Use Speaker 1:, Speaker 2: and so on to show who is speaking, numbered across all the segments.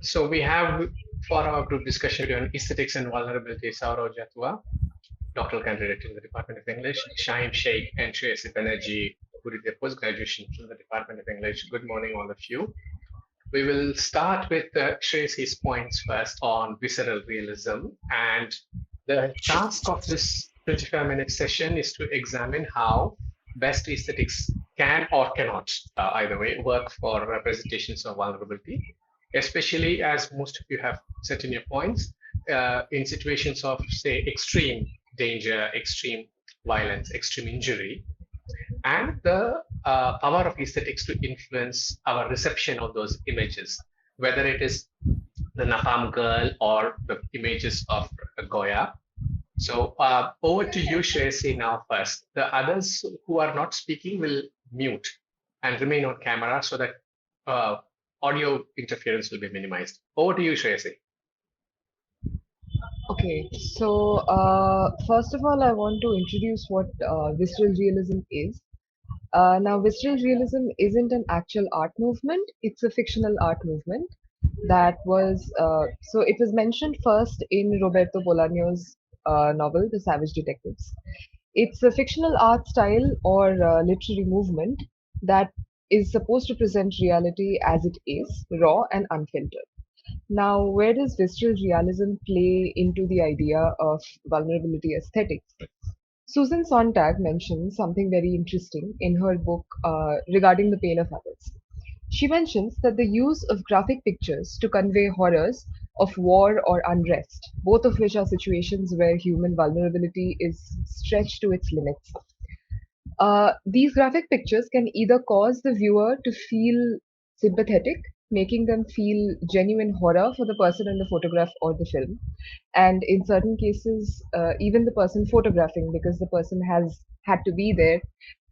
Speaker 1: So we have for our group discussion on aesthetics and vulnerability, Saurav Jatua, doctoral candidate in the Department of English, Shaim Sheikh and Shreyasi Banerjee, who did their post-graduation from the Department of English. Good morning, all of you. We will start with Shreyasi's points first on visceral realism. And the task of this 25-minute session is to examine how best aesthetics can or cannot, either way, work for representations of vulnerability, especially as most of you have set in your points, in situations of, say, extreme danger, extreme violence, extreme injury, and the power of aesthetics to influence our reception of those images, whether it is the Napalm girl or the images of Goya. So over to you, Shreyasi, now first. The others who are not speaking will mute and remain on camera so that uh, audio interference will be minimized. Over to you, Shreyasi.
Speaker 2: Okay, so first of all, I want to introduce what visceral realism is. Now, visceral realism isn't an actual art movement, it's a fictional art movement that was, so it was mentioned first in Roberto Bolaño's novel, The Savage Detectives. It's a fictional art style or literary movement that is supposed to present reality as it is, raw and unfiltered. Now, where does visceral realism play into the idea of vulnerability aesthetics? Susan Sontag mentions something very interesting in her book regarding the pain of others. She mentions that the use of graphic pictures to convey horrors of war or unrest, both of which are situations where human vulnerability is stretched to its limits, these graphic pictures can either cause the viewer to feel sympathetic, making them feel genuine horror for the person in the photograph or the film, and in certain cases, even the person photographing, because the person has had to be there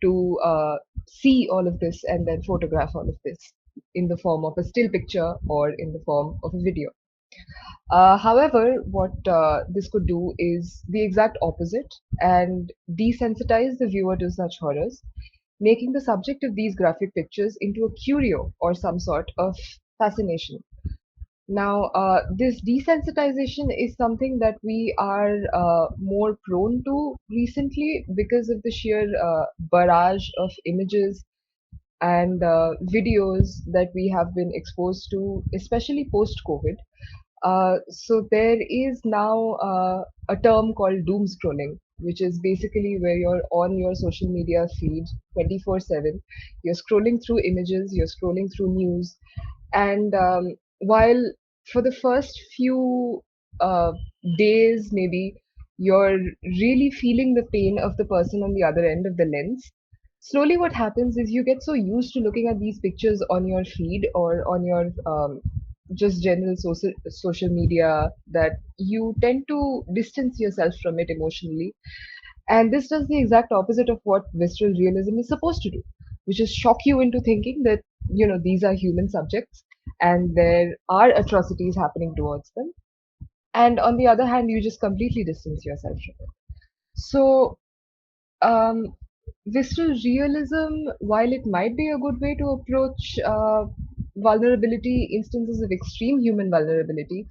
Speaker 2: to see all of this and then photograph all of this in the form of a still picture or in the form of a video. However, what this could do is the exact opposite and desensitize the viewer to such horrors, making the subject of these graphic pictures into a curio or some sort of fascination. Now, this desensitization is something that we are more prone to recently because of the sheer barrage of images and videos that we have been exposed to, especially post COVID. So there is now a term called doom scrolling, which is basically where you're on your social media feed 24/7. You're scrolling through images, you're scrolling through news, and while for the first few days, maybe you're really feeling the pain of the person on the other end of the lens. Slowly, what happens is you get so used to looking at these pictures on your feed or on your just general social media that you tend to distance yourself from it emotionally. And this does the exact opposite of what visceral realism is supposed to do, which is shock you into thinking that, these are human subjects and there are atrocities happening towards them. And on the other hand, you just completely distance yourself from it. So, um, visceral realism, while it might be a good way to approach vulnerability, instances of extreme human vulnerability,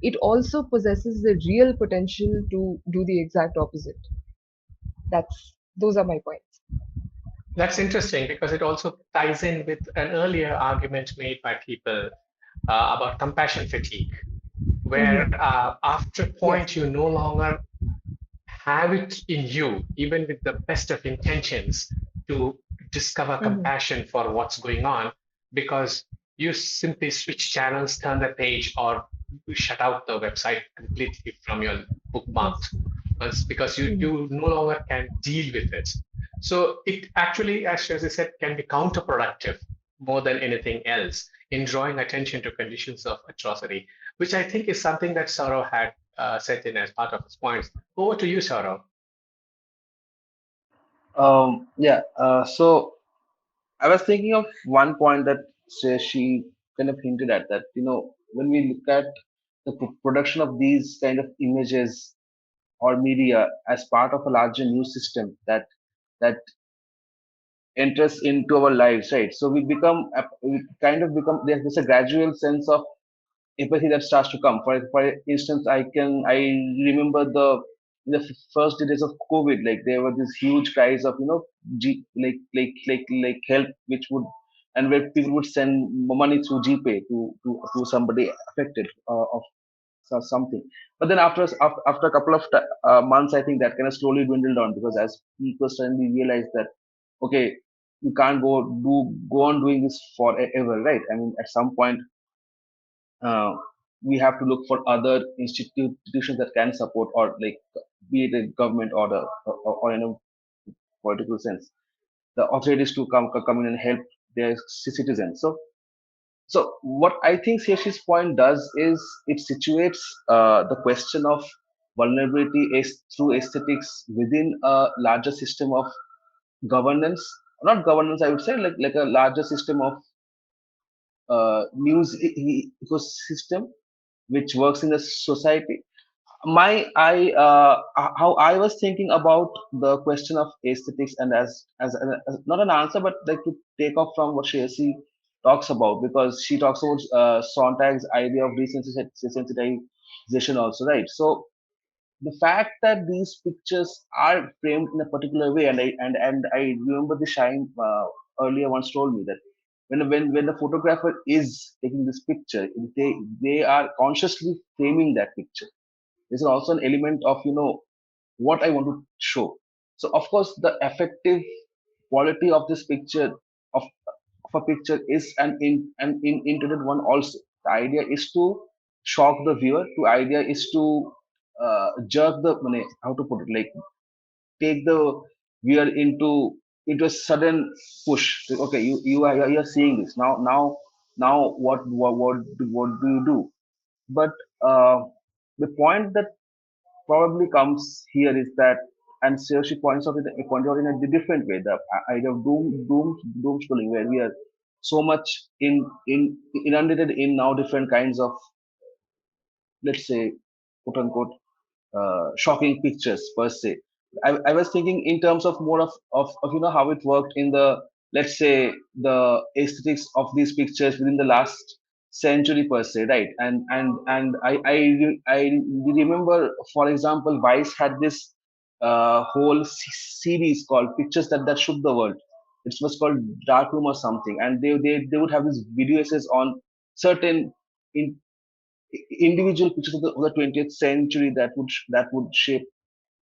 Speaker 2: it also possesses the real potential to do the exact opposite. Those are my points.
Speaker 1: That's interesting because it also ties in with an earlier argument made by people about compassion fatigue, where
Speaker 2: Hmm.
Speaker 1: after a
Speaker 2: Yes.
Speaker 1: point you no longer have it in you, even with the best of intentions, to discover
Speaker 2: Hmm.
Speaker 1: compassion for what's going on, because you simply switch channels, turn the page, or shut out the website completely from your
Speaker 2: Yes.
Speaker 1: bookmarks. It's because
Speaker 2: Hmm.
Speaker 1: you no longer can deal with it. So it actually, as I said, can be counterproductive more than anything else in drawing attention to conditions of atrocity, which I think is something that Saurav had set in as part of his points. Over to you, Saurav.
Speaker 3: Yeah. So I was thinking of one point that she kind of hinted at that, when we look at the production of these kind of images or media as part of a larger news system that enters into our lives, right? So we kind of become, there's a gradual sense of empathy that starts to come. For instance, I remember in the first days of COVID, like there were these huge cries of help, which would, and where people would send money through GPay to somebody affected of something. But then after a couple of months, I think that kind of slowly dwindled down, because as people suddenly realized that, okay, you can't go on doing this forever, right? I mean, at some point, uh, we have to look for other institutions that can support, or like, be it a government or in a political sense, the authorities to come in and help their citizens. So what I think Seshi's point does is it situates the question of vulnerability is through aesthetics within a larger system of governance, not governance, I would say, like a larger system of news ecosystem which works in the society. My I How I was thinking about the question of aesthetics, and as not an answer, but like to take off from what she talks about, because she talks about Sontag's idea of desensitization also, right? So the fact that these pictures are framed in a particular way, and I remember the Shine earlier once told me that when the photographer is taking this picture, they are consciously framing that picture. There's also an element of what I want to show. So of course, the effective quality of this picture of, of a picture is an intended one also. The idea is to shock the viewer. The idea is to jerk the how to put it, like, take the viewer into a sudden push. Okay, you're seeing this now. What do you do? But uh, the point that probably comes here is that, and Saoirse points out in a different way, the idea of doom scrolling, where we are so much in inundated in now different kinds of, let's say, quote unquote, shocking pictures per se. I was thinking in terms of more of how it worked in the, let's say, the aesthetics of these pictures within the last century per se, right? I remember, for example, Vice had this whole series called Pictures That Shook the World. It was called Dark Room or something, and they would have these video essays on certain in, individual pictures of the 20th century that would shape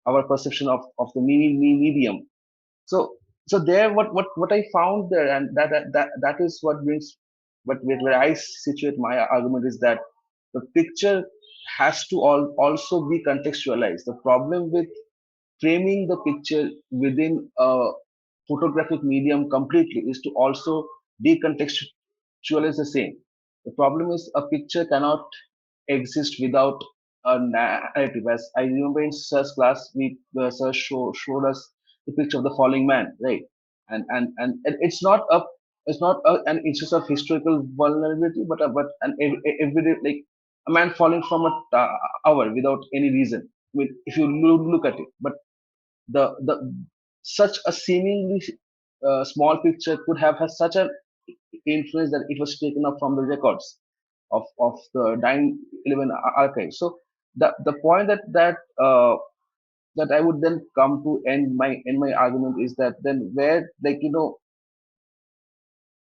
Speaker 3: our perception of the medium. So there, what I found there, and that is what brings, but where I situate my argument is that the picture has to also be contextualized. The problem with framing the picture within a photographic medium completely is to also decontextualize the same. The problem is a picture cannot exist without a narrative. As I remember in Sir's class, Sir showed us the picture of the falling man, right? And it's not an instance of historical vulnerability, but an everyday, like, a man falling from a tower without any reason. I mean, if you look at it, but the such a seemingly small picture could have had such an influence that it was taken up from the records of the 9/11 archive. So the point that I would then come to end my argument is that, then where, like,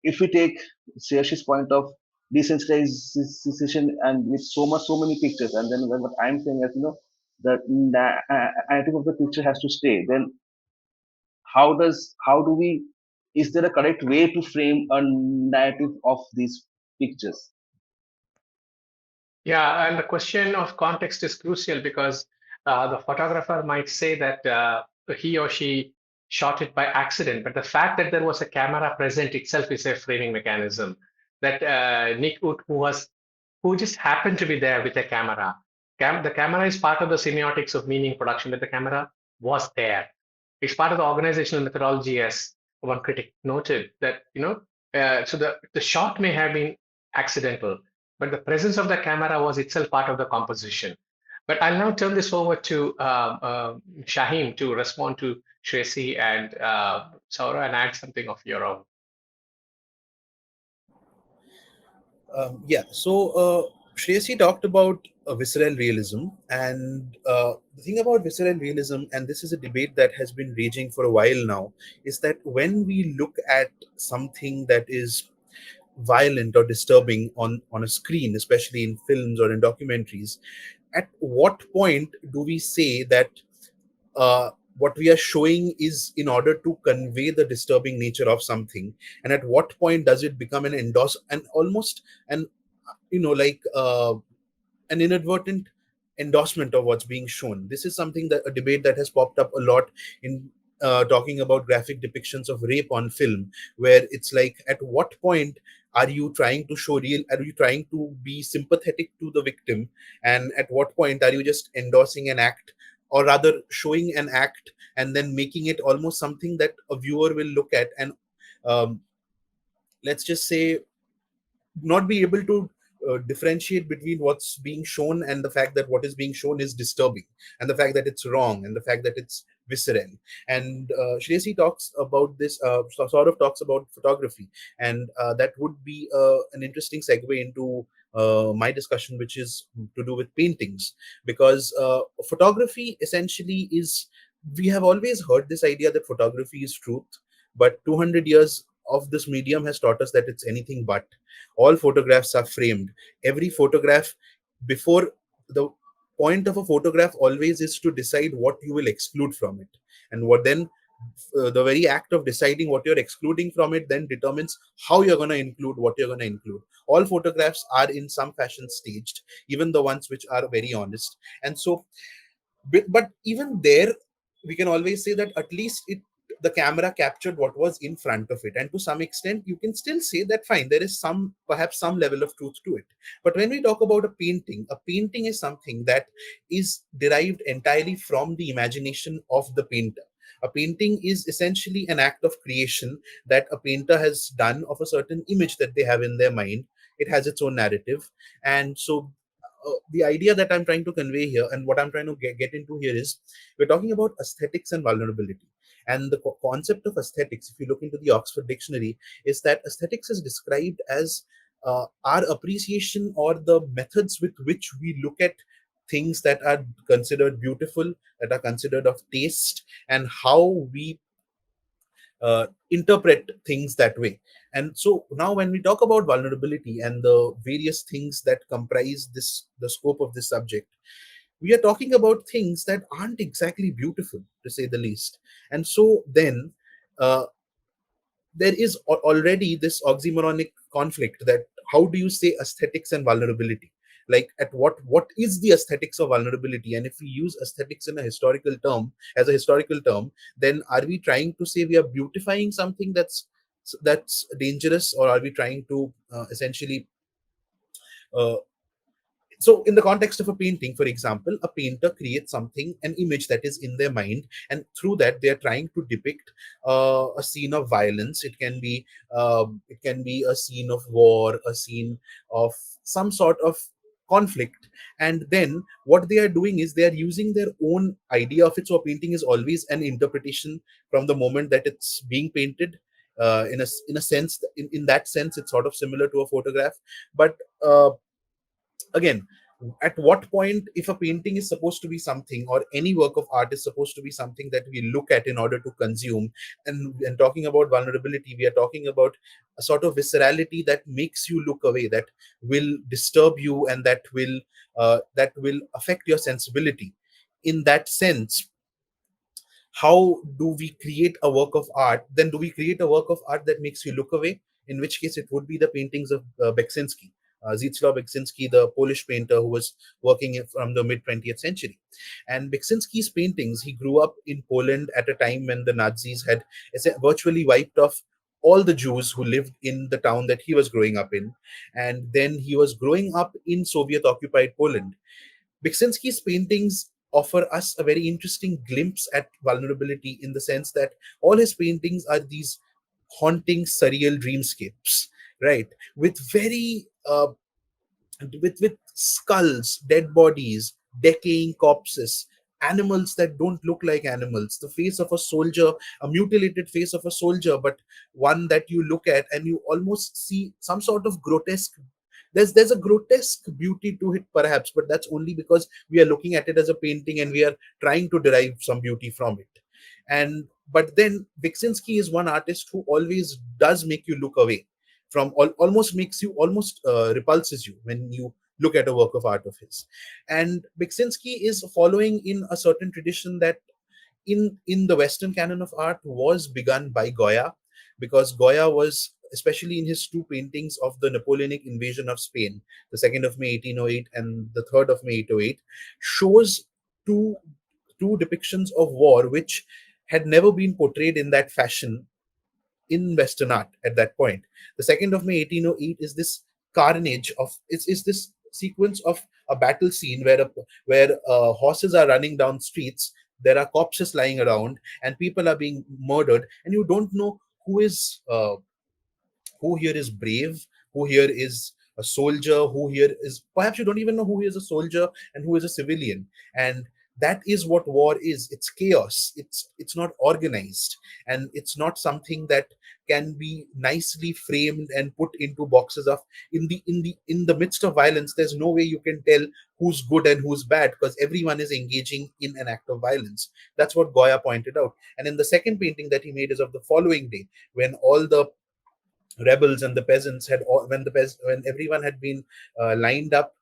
Speaker 3: if we take Saoirse's point of desensitization, and with so many pictures, and then what I'm saying is, the narrative of the picture has to stay, then how do we, is there a correct way to frame a narrative of these pictures?
Speaker 1: Yeah, and the question of context is crucial because the photographer might say that he or she shot it by accident, but the fact that there was a camera present itself is a framing mechanism. That Nick Wood, who just happened to be there with a camera. The camera is part of the semiotics of meaning production, but the camera was there. It's part of the organizational methodology, as one critic noted, that so the shot may have been accidental, but the presence of the camera was itself part of the composition. But I'll now turn this over to Shahim to respond to Tracy and Saura and add something of your own.
Speaker 4: Yeah. So Shreyasi talked about visceral realism, and the thing about visceral realism, and this is a debate that has been raging for a while now, is that when we look at something that is violent or disturbing on a screen, especially in films or in documentaries, at what point do we say that uh, what we are showing is in order to convey the disturbing nature of something, and at what point does it become an endorse and almost an like an inadvertent endorsement of what's being shown. This is something that a debate that has popped up a lot in talking about graphic depictions of rape on film, where it's like, at what point are you trying to show real? Are you trying to be sympathetic to the victim? And at what point are you just endorsing an act, or rather showing an act and then making it almost something that a viewer will look at and um, let's just say not be able to differentiate between what's being shown and the fact that what is being shown is disturbing, and the fact that it's wrong, and the fact that it's visceral. And Shreyasi talks about this, sort of talks about photography, and that would be an interesting segue into my discussion, which is to do with paintings, because photography essentially is, we have always heard this idea that photography is truth, but 200 years of this medium has taught us that it's anything but. All photographs are framed. Every photograph, before the point of a photograph always is to decide what you will exclude from it, and what then the very act of deciding what you're excluding from it then determines how you're going to include what you're going to include. All photographs are in some fashion staged, even the ones which are very honest. And so, but even there, we can always say that at least the camera captured what was in front of it, and to some extent you can still say that fine, there is some, perhaps some level of truth to it. But when we talk about a painting is something that is derived entirely from the imagination of the painter. A painting is essentially an act of creation that a painter has done of a certain image that they have in their mind. It has its own narrative. And so the idea that I'm trying to convey here, and what I'm trying to get into here, is we're talking about aesthetics and vulnerability. And the concept of aesthetics, if you look into the Oxford Dictionary, is that aesthetics is described as our appreciation or the methods with which we look at things that are considered beautiful, that are considered of taste, and how we interpret things that way. And so now when we talk about vulnerability and the various things that comprise this, the scope of this subject, we are talking about things that aren't exactly beautiful, to say the least. And so then uh, there is already this oxymoronic conflict, that how do you say aesthetics and vulnerability? Like, at what is the aesthetics of vulnerability? And if we use aesthetics in a historical term, as a historical term, then are we trying to say we are beautifying something that's dangerous, or are we trying to essentially uh, so in the context of a painting, for example, a painter creates something, an image that is in their mind, and through that they are trying to depict a scene of violence. It can be a scene of war, a scene of some sort of conflict. And then what they are doing is they are using their own idea of it. So a painting is always an interpretation from the moment that it's being painted. In a sense, in that sense, it's sort of similar to a photograph. But again, at what point, if a painting is supposed to be something, or any work of art is supposed to be something that we look at in order to consume, and talking about vulnerability, we are talking about a sort of viscerality that makes you look away, that will disturb you, and that will affect your sensibility. In that sense, how do we create a work of art? Then do we create a work of art that makes you look away? In which case, it would be the paintings of Beksinski, Zdzisław Beksinski, the Polish painter who was working from the mid 20th century. And Beksinski's paintings, he grew up in Poland at a time when the Nazis had virtually wiped off all the Jews who lived in the town that he was growing up in. And then he was growing up in Soviet occupied Poland. Beksinski's paintings offer us a very interesting glimpse at vulnerability, in the sense that all his paintings are these haunting, surreal dreamscapes, right? With very with skulls, dead bodies, decaying corpses, animals that don't look like animals, the face of a soldier, a mutilated face of a soldier, but one that you look at and you almost see some sort of grotesque There's a grotesque beauty to it perhaps, but that's only because we are looking at it as a painting and we are trying to derive some beauty from it. And but then Viksinski is one artist who always does make you look away from, almost makes you, almost repulses you when you look at a work of art of his. And Viksinski is following in a certain tradition that in the Western canon of art was begun by Goya, because Goya was, especially in his two paintings of the Napoleonic invasion of Spain, the 2nd of May 1808 and the 3rd of May 1808, shows two two depictions of war which had never been portrayed in that fashion in Western art at that point. The 2nd of May 1808 is this carnage of, is this sequence of a battle scene where horses are running down streets, there are corpses lying around, and people are being murdered, and you don't know who here is brave, who here is a soldier, who here is, perhaps you don't even know who is a soldier and who is a civilian. And that is what war is. It's chaos. It's not organized, and it's not something that can be nicely framed and put into boxes of, in the midst of violence. There's no way you can tell who's good and who's bad, because everyone is engaging in an act of violence. That's what Goya pointed out. And in the second painting that he made is of the following day, when all the rebels and the peasants had all, when everyone had been lined up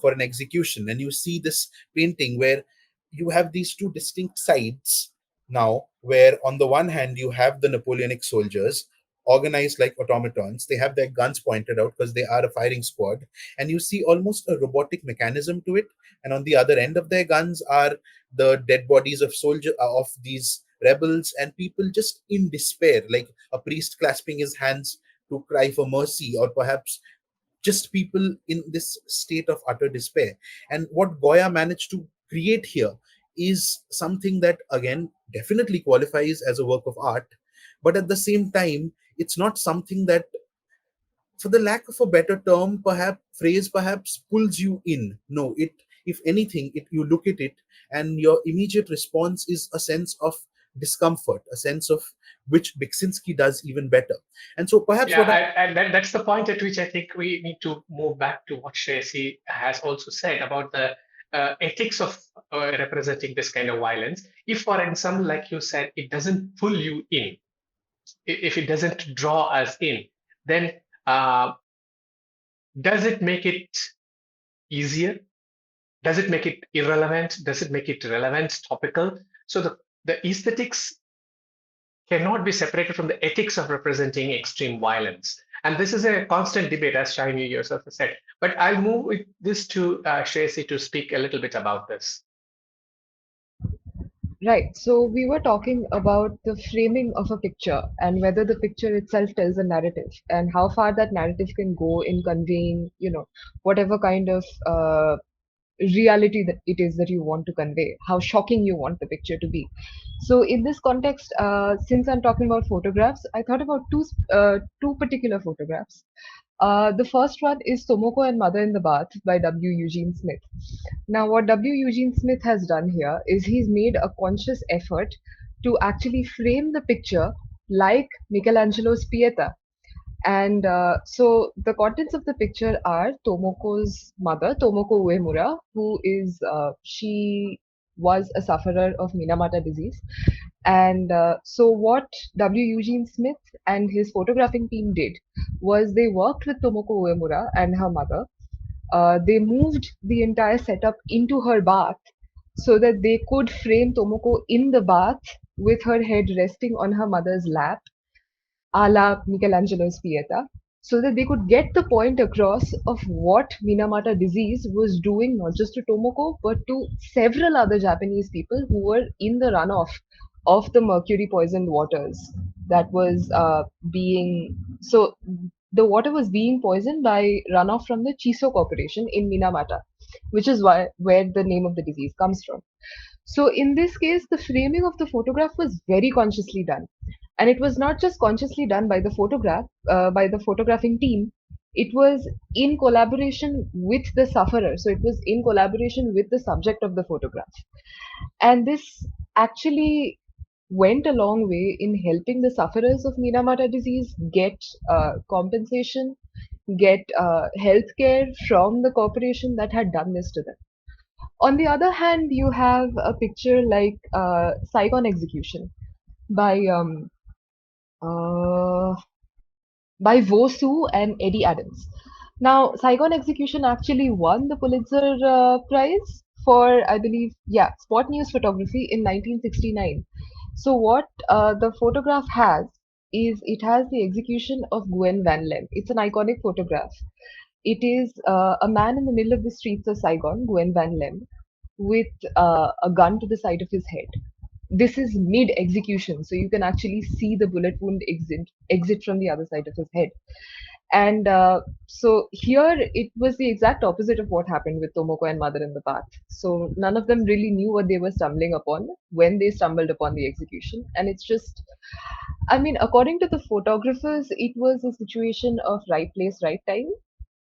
Speaker 4: for an execution. And you see this painting where you have these two distinct sides now, where on the one hand you have the Napoleonic soldiers organized like automatons. They have their guns pointed out because they are a firing squad, and you see almost a robotic mechanism to it. And on the other end of their guns are the dead bodies of of these rebels, and people just in despair, like a priest clasping his hands to cry for mercy, or perhaps just people in this state of utter despair. And what Goya managed to create here is something that, again, definitely qualifies as a work of art, but at the same time, it's not something that, for the lack of a better term, perhaps phrase, perhaps pulls you in. No, it, if anything, it, you look at it and your immediate response is a sense of discomfort, a sense of, which Biksinski does even better. And so perhaps
Speaker 1: Yeah,
Speaker 4: what I,
Speaker 1: and that's the point at which I think we need to move back to what Shreyasi has also said about the ethics of representing this kind of violence. If, for example, like you said, it doesn't pull you in, if it doesn't draw us in, then uh, does it make it easier? Does it make it irrelevant? Does it make it relevant, topical? So the aesthetics cannot be separated from the ethics of representing extreme violence. And this is a constant debate, as Shiny yourself has said. But I'll move with this to Shreyasi to speak a little bit about this.
Speaker 2: Right. So we were talking about the framing of a picture and whether the picture itself tells a narrative and how far that narrative can go in conveying, whatever kind of reality that it is that you want to convey, how shocking you want the picture to be. So in this context, since I'm talking about photographs, I thought about two particular photographs. The first one is Tomoko and Mother in the Bath by W. Eugene Smith. Now, what W. Eugene Smith has done here is he's made a conscious effort to actually frame the picture like Michelangelo's Pieta. And so the contents of the picture are Tomoko's mother, Tomoko Uemura, she was a sufferer of Minamata disease. And so what W. Eugene Smith and his photographing team did was they worked with Tomoko Uemura and her mother. They moved the entire setup into her bath so that they could frame Tomoko in the bath with her head resting on her mother's lap, a la Michelangelo's Pieta, so that they could get the point across of what Minamata disease was doing not just to Tomoko but to several other Japanese people who were in the runoff of the mercury poisoned waters that was being so the water was being poisoned by runoff from the Chiso Corporation in Minamata, which is where the name of the disease comes from. So in this case, the framing of the photograph was very consciously done, and it was not just consciously done by by the photographing team. It was in collaboration with the sufferer. So it was in collaboration with the subject of the photograph, and this actually went a long way in helping the sufferers of Minamata disease get compensation, get healthcare from the corporation that had done this to them. On the other hand, you have a picture like Saigon Execution by uh, Vosu and Eddie Adams. Now, Saigon Execution actually won the Pulitzer Prize for, I believe, yeah, spot news photography in 1969. So, what the photograph has is it has the execution of Gwen Van Lem. It's an iconic photograph. It is a man in the middle of the streets of Saigon, Gwen Van Lem, with a gun to the side of his head. This is mid execution, so you can actually see the bullet wound exit from the other side of his head. And so here it was the exact opposite of what happened with Tomoko and Mother in the Path. So none of them really knew what they were stumbling upon when they stumbled upon the execution. And it's just, I mean, according to the photographers, it was a situation of right place, right time,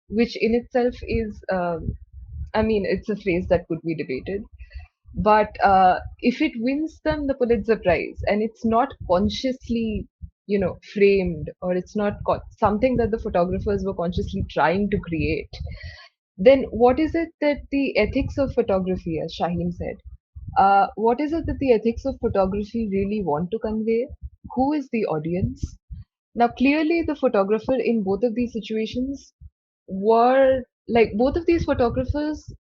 Speaker 2: which in itself is, I mean, it's a phrase that could be debated. But if it wins them the Pulitzer Prize and it's not consciously, framed, or it's not something that the photographers were consciously trying to create, then what is it that the ethics of photography, as Shaheen said, what is it that the ethics of photography really want to convey? Who is the audience? Now, clearly, the photographer in both of these situations were like both of these photographers,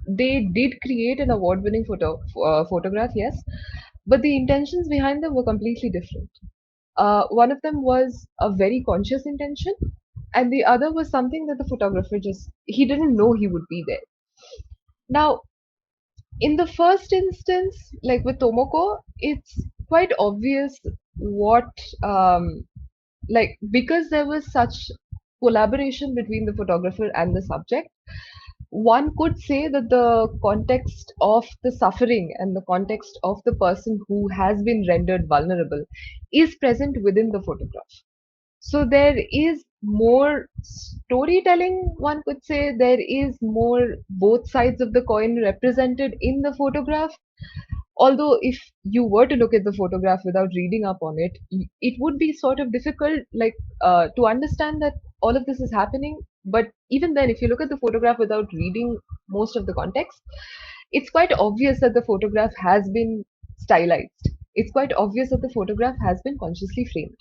Speaker 2: they did create an award-winning photograph, yes, but the intentions behind them were completely different. One of them was a very conscious intention, and the other was something that the photographer just he didn't know he would be there. Now, in the first instance, like with Tomoko, it's quite obvious what because there was such collaboration between the photographer and the subject, one could say that the context of the suffering and the context of the person who has been rendered vulnerable is present within the photograph. So there is more storytelling, one could say. There is more both sides of the coin represented in the photograph. Although, if you were to look at the photograph without reading up on it, it would be sort of difficult, to understand that all of this is happening. But even then, if you look at the photograph without reading most of the context, it's quite obvious that the photograph has been stylized. It's quite obvious that the photograph has been consciously framed.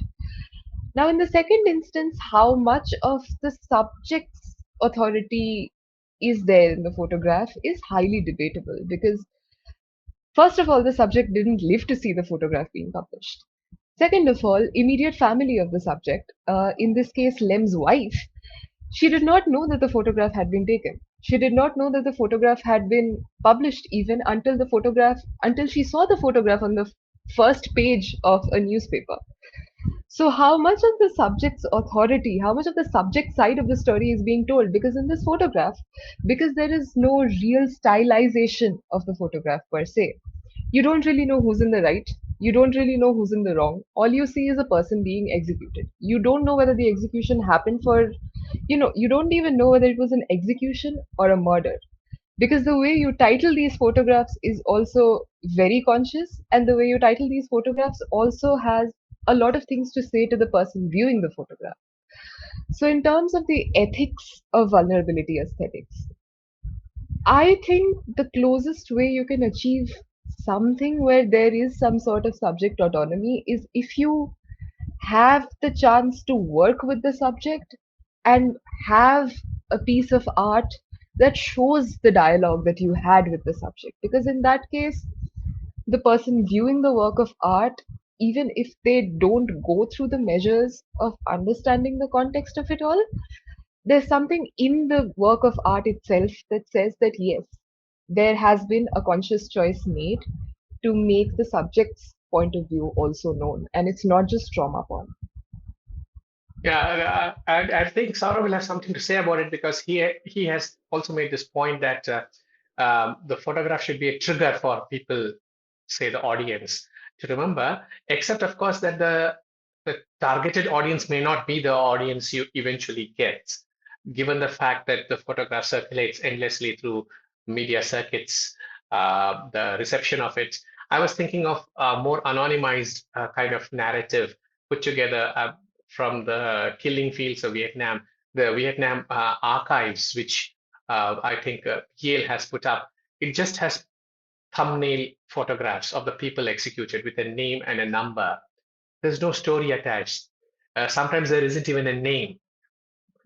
Speaker 2: Now, in the second instance, how much of the subject's authority is there in the photograph is highly debatable because, first of all, the subject didn't live to see the photograph being published. Second of all, immediate family of the subject, in this case, Lem's wife, she did not know that the photograph had been taken. She did not know that the photograph had been published even until she saw the photograph on the first page of a newspaper. So, how much of the subject's authority, how much of the subject side of the story is being told? Because in this photograph, because there is no real stylization of the photograph per se, you don't really know who's in the right. You don't really know who's in the wrong. All you see is a person being executed. You don't know whether the execution happened you don't even know whether it was an execution or a murder, because the way you title these photographs is also very conscious, and the way you title these photographs also has a lot of things to say to the person viewing the photograph. So in terms of the ethics of vulnerability aesthetics, I think the closest way you can achieve something where there is some sort of subject autonomy is if you have the chance to work with the subject and have a piece of art that shows the dialogue that you had with the subject. Because in that case, the person viewing the work of art, even if they don't go through the measures of understanding the context of it all, there's something in the work of art itself that says that yes, there has been a conscious choice made to make the subject's point of view also known, and it's not just trauma porn.
Speaker 1: Yeah, I think Saurav will have something to say about it because he has also made this point that the photograph should be a trigger for people, say the audience, to remember. Except of course that the targeted audience may not be the audience you eventually get, given the fact that the photograph circulates endlessly through media circuits, the reception of it. I was thinking of a more anonymized kind of narrative put together from the killing fields of Vietnam, the Vietnam archives, which I think Yale has put up, it just has thumbnail photographs of the people executed with a name and a number. There's no story attached. Sometimes there isn't even a name.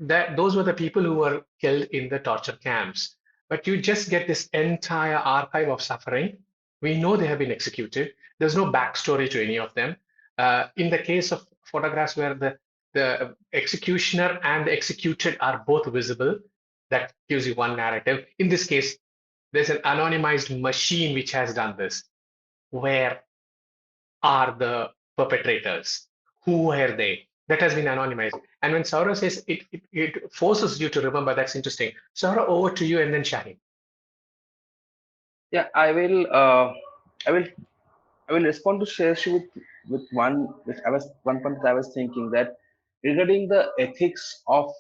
Speaker 1: That those were the people who were killed in the torture camps. But you just get this entire archive of suffering. We know they have been executed. There's no backstory to any of them. In the case of photographs where the executioner and the executed are both visible, that gives you one narrative. In this case, there's an anonymized machine which has done this. Where are the perpetrators? Who were they? That has been anonymized. And when Saura says it forces you to remember, that's interesting. Saura, over to you and then Shaheen.
Speaker 3: Yeah, I will, I will respond to Shershu with one, which I was one point I was thinking that regarding the ethics of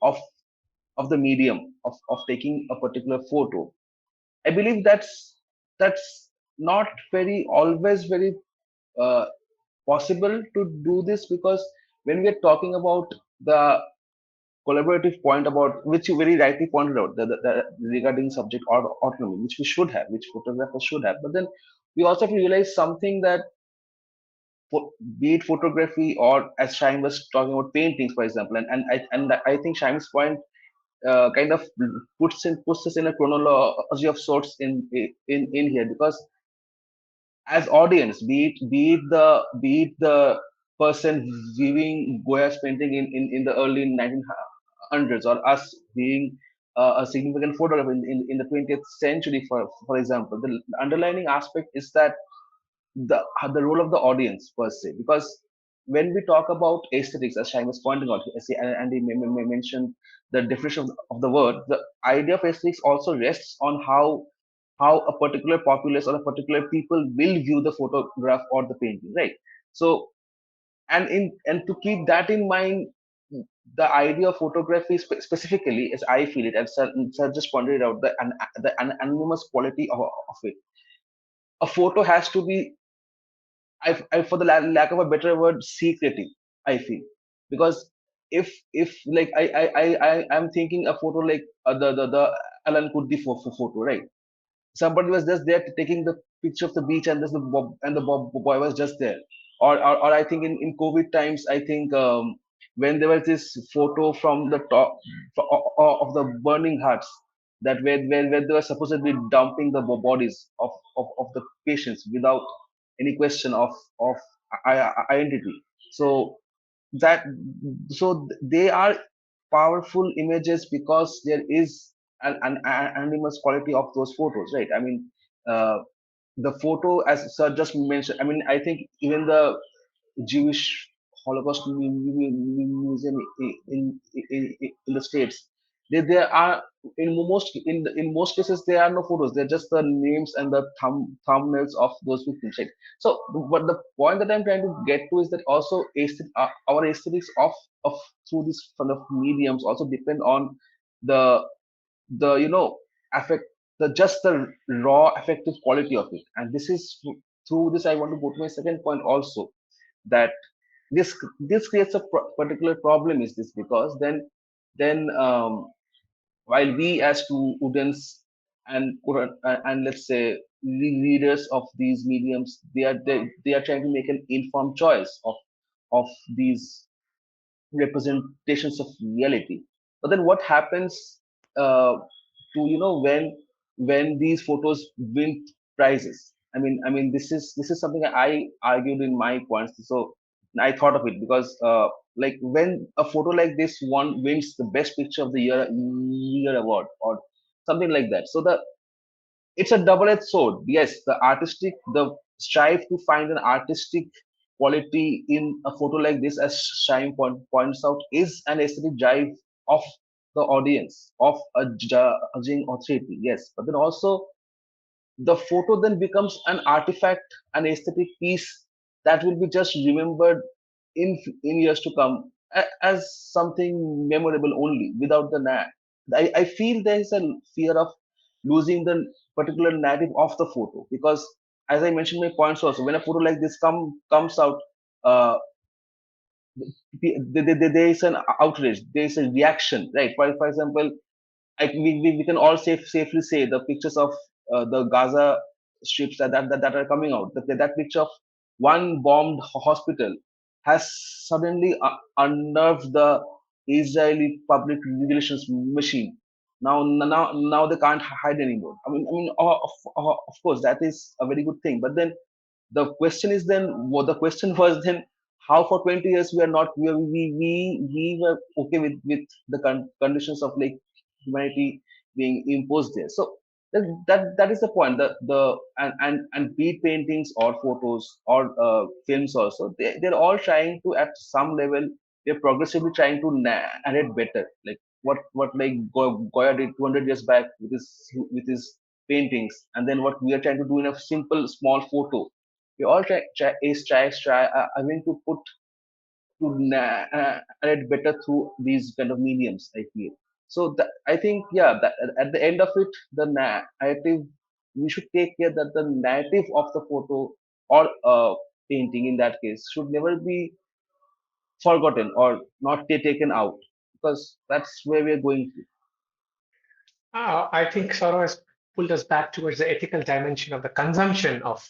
Speaker 3: of the medium of taking a particular photo, I believe that's not very always very uh, possible to do this, because when we are talking about the collaborative point about which you very rightly pointed out, the regarding subject or autonomy, which we should have, which photographers should have, but then we also have to realize something that be it photography or as Shaim was talking about paintings, for example, and I think Shaim's point kind of puts us in a chronology of sorts in here, because as audience, be it the person viewing Goya's painting in the early 1900s, or us being a significant photographer in the 20th century, for example, the underlining aspect is that the role of the audience per se, because when we talk about aesthetics, as Shine was pointing out, and he mentioned the definition of the word, the idea of aesthetics also rests on how a particular populace or a particular people will view the photograph or the painting, right? So and to keep that in mind, the idea of photography specifically, as I feel it, as Sir just pointed out, the anonymous quality of it. A photo has to be, for the lack of a better word, secretive, I feel, because if like I'm thinking a photo like the Alan Kurdi photo, right? Somebody was just there taking the picture of the beach, and the boy was just there. Or I think in COVID times, I think when there was this photo from the top of the burning huts, that where they were supposedly dumping the bodies of the patients without any question of identity. So that so they are powerful images because there is an anonymous quality of those photos, right? I mean, uh, the photo, as Sir just mentioned, I mean, I think even the Jewish Holocaust Museum in the States, there are in most cases there are no photos. They're just the names and the thumbnails of those victims. Right? So, but the point that I'm trying to get to is that also our aesthetics of through these kind of mediums also depend on the the affect the just the raw affective quality of it. And this is through this I want to go to my second point also, that this creates a particular problem is this, because then while we as students and let's say readers of these mediums, they are trying to make an informed choice of these representations of reality. But then what happens to when these photos win prizes? I mean this is something I argued in my points. So I thought of it because like when a photo like this one wins the best picture of the year award or something like that. So it's a double-edged sword. Yes, the strive to find an artistic quality in a photo like this, as Shine points out, is an aesthetic drive of the audience, of a judging authority. Yes, but then also the photo then becomes an artifact, an aesthetic piece that will be just remembered in years to come as something memorable only, without the I feel there is a fear of losing the particular narrative of the photo, because as I mentioned my points also, when a photo like this comes out, uh, there is an outrage, there is a reaction, right? For example, we can all safely say the pictures of the Gaza strips that are coming out. That picture of one bombed hospital has suddenly unnerved the Israeli public relations machine. Now they can't hide anymore. I mean, of course, that is a very good thing. But then the question is then what the question was then, how for 20 years we are not we were okay with the conditions of like humanity being imposed there. So that is the point. And bead paintings or photos or films also, they're all trying to at some level, they're progressively trying to narrate better, like what like Goya did 200 years back with his paintings, and then what we are trying to do in a simple small photo. We all try I mean to put to narrate better through these kind of mediums, I feel. So I think, yeah, that at the end of it, the narrative, we should take care that the narrative of the photo or painting in that case should never be forgotten or not taken out, because that's where we're going to.
Speaker 1: I think Saurav has pulled us back towards the ethical dimension of the consumption of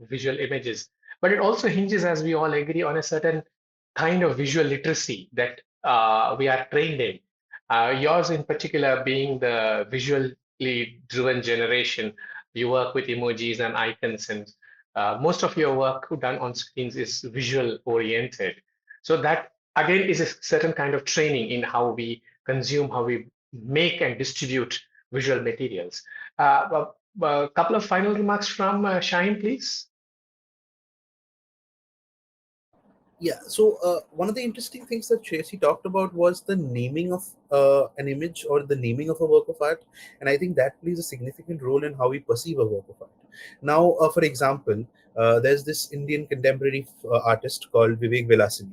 Speaker 1: visual images. But it also hinges, as we all agree, on a certain kind of visual literacy that we are trained in. Yours, in particular, being the visually driven generation, you work with emojis and icons, and most of your work done on screens is visual oriented. So that again is a certain kind of training in how we consume, how we make and distribute visual materials. A couple of final remarks from Shaheen, please.
Speaker 4: Yeah, so one of the interesting things that Tracy talked about was the naming of an image or the naming of a work of art, and I think that plays a significant role in how we perceive a work of art. Now, for example, there's this Indian contemporary artist called Vivek Vilasini.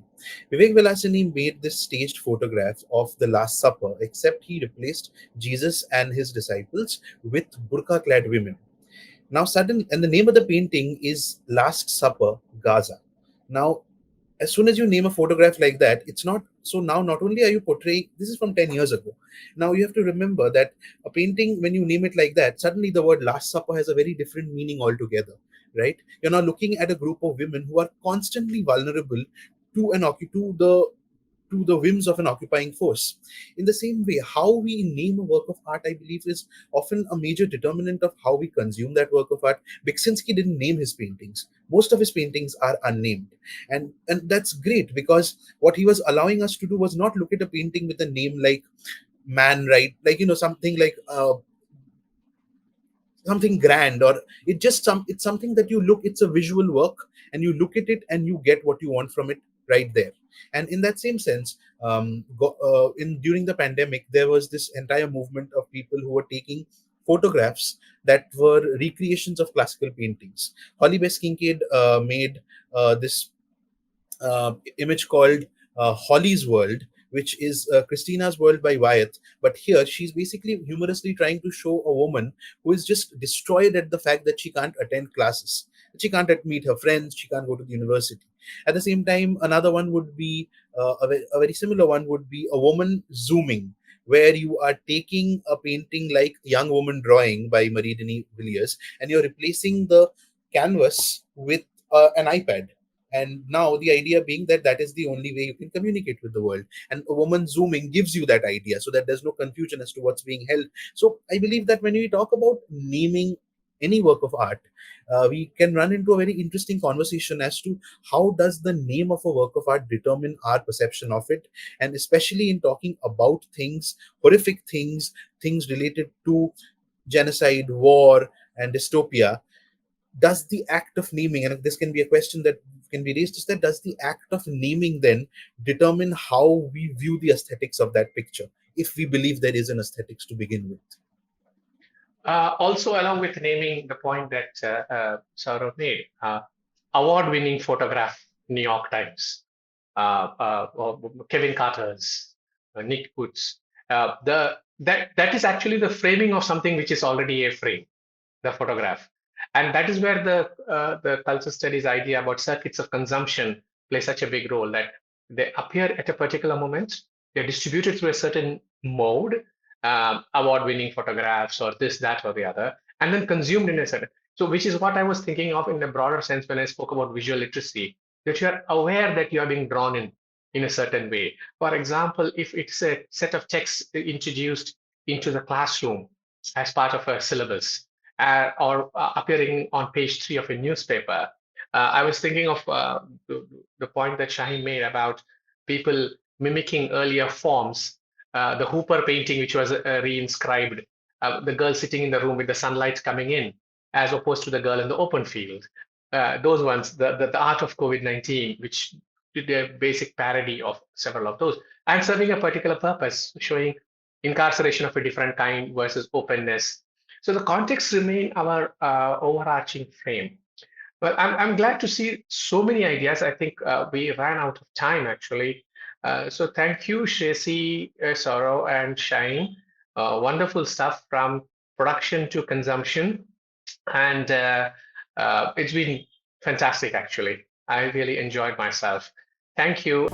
Speaker 4: Vivek Vilasini made this staged photograph of the Last Supper, except he replaced Jesus and his disciples with burqa-clad women. Now, sudden, and the name of the painting is Last Supper, Gaza. Now, as soon as you name a photograph like that, it's not so. Now not only are you portraying, this is from 10 years ago. Now you have to remember that a painting, when you name it like that, suddenly the word Last Supper has a very different meaning altogether, right? You're now looking at a group of women who are constantly vulnerable to to the whims of an occupying force. In the same way, how we name a work of art, I believe, is often a major determinant of how we consume that work of art. Beksinski didn't name his paintings. Most of his paintings are unnamed. And that's great, because what he was allowing us to do was not look at a painting with a name like Man, right? Like, something like something grand, or it's something that you look, it's a visual work, and you look at it and you get what you want from it right there. And in that same sense, in during the pandemic, there was this entire movement of people who were taking photographs that were recreations of classical paintings. Holly Bess Kincaid made this image called Holly's World, which is Christina's World by Wyeth. But here she's basically humorously trying to show a woman who is just destroyed at the fact that she can't attend classes. She can't meet her friends, she can't go to the university. At the same time, another one would be a very similar one would be a woman zooming, where you are taking a painting like Young Woman Drawing by Marie Denis Villiers, and you're replacing the canvas with an iPad. And now the idea being that that is the only way you can communicate with the world, and a woman zooming gives you that idea, so that there's no confusion as to what's being held. So I believe that when we talk about naming any work of art, we can run into a very interesting conversation as to how does the name of a work of art determine our perception of it. And especially in talking about things, horrific things, things related to genocide, war, and dystopia, does the act of naming, and this can be a question that can be raised, is that does the act of naming then determine how we view the aesthetics of that picture, if we believe there is an aesthetics to begin with?
Speaker 1: Also, along with naming the point that Saurav made, award-winning photograph, New York Times, or Kevin Carter's, Nick Booth's. That is actually the framing of something which is already a frame, the photograph, and that is where the culture studies idea about circuits of consumption play such a big role that they appear at a particular moment, they're distributed through a certain mode, award-winning photographs or this, that, or the other, and then consumed in a certain. So, which is what I was thinking of in a broader sense when I spoke about visual literacy, that you are aware that you are being drawn in a certain way. For example, if it's a set of texts introduced into the classroom as part of a syllabus, or appearing on page 3 of a newspaper, I was thinking of the point that Shaheen made about people mimicking earlier forms, the Hooper painting, which was reinscribed, the girl sitting in the room with the sunlight coming in, as opposed to the girl in the open field. Those ones, the art of COVID-19, which did a basic parody of several of those, and serving a particular purpose, showing incarceration of a different kind versus openness. So the context remain our overarching frame. Well, I'm glad to see so many ideas. I think we ran out of time actually. So thank you, Shresi, Saurav, and Shine. Wonderful stuff from production to consumption. And it's been fantastic actually. I really enjoyed myself. Thank you.